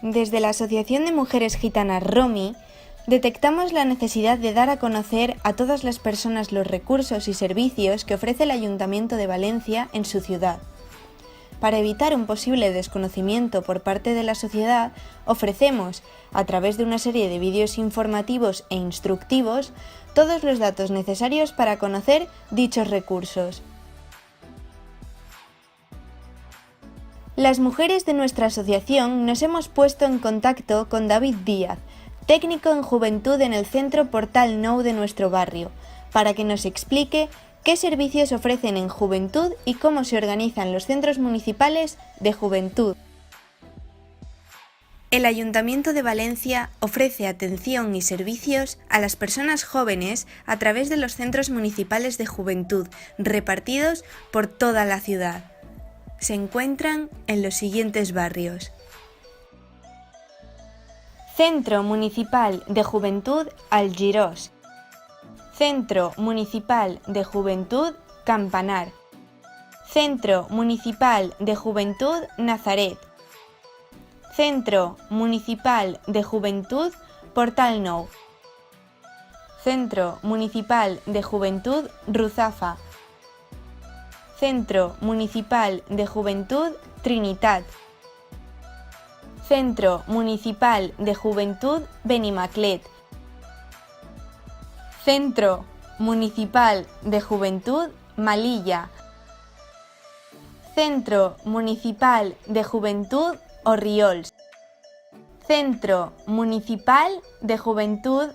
Desde la Asociación de Mujeres Gitanas ROMI, detectamos la necesidad de dar a conocer a todas las personas los recursos y servicios que ofrece el Ayuntamiento de Valencia en su ciudad. Para evitar un posible desconocimiento por parte de la sociedad, ofrecemos, a través de una serie de vídeos informativos e instructivos, todos los datos necesarios para conocer dichos recursos. Las mujeres de nuestra asociación nos hemos puesto en contacto con David Díaz, técnico en juventud en el Centro Portal Nou de nuestro barrio, para que nos explique qué servicios ofrecen en juventud y cómo se organizan los centros municipales de juventud. El Ayuntamiento de Valencia ofrece atención y servicios a las personas jóvenes a través de los centros municipales de juventud repartidos por toda la ciudad. Se encuentran en los siguientes barrios: Centro Municipal de Juventud Algirós, Centro Municipal de Juventud Campanar, Centro Municipal de Juventud Nazaret, Centro Municipal de Juventud Portal Nou, Centro Municipal de Juventud Ruzafa, Centro Municipal de Juventud Trinitat, Centro Municipal de Juventud Benimaclet, Centro Municipal de Juventud Malilla, Centro Municipal de Juventud Orriols, Centro Municipal de Juventud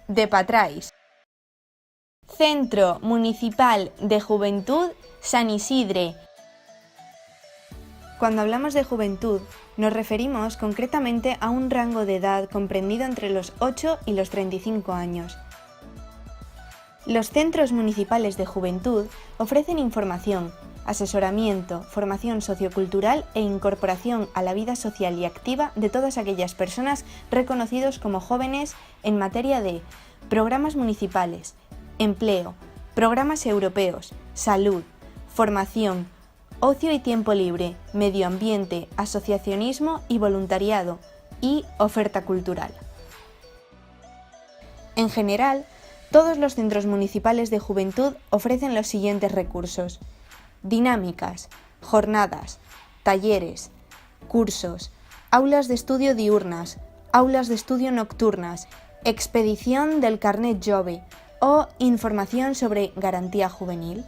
de Patrais, Centro Municipal de Juventud San Isidre. Cuando hablamos de juventud, nos referimos concretamente a un rango de edad comprendido entre los 8 y los 35 años. Los centros municipales de juventud ofrecen información, asesoramiento, formación sociocultural e incorporación a la vida social y activa de todas aquellas personas reconocidos como jóvenes en materia de programas municipales, empleo, programas europeos, salud, formación, ocio y tiempo libre, medio ambiente, asociacionismo y voluntariado, y oferta cultural. En general, todos los centros municipales de juventud ofrecen los siguientes recursos: dinámicas, jornadas, talleres, cursos, aulas de estudio diurnas, aulas de estudio nocturnas, expedición del carnet jove o información sobre garantía juvenil.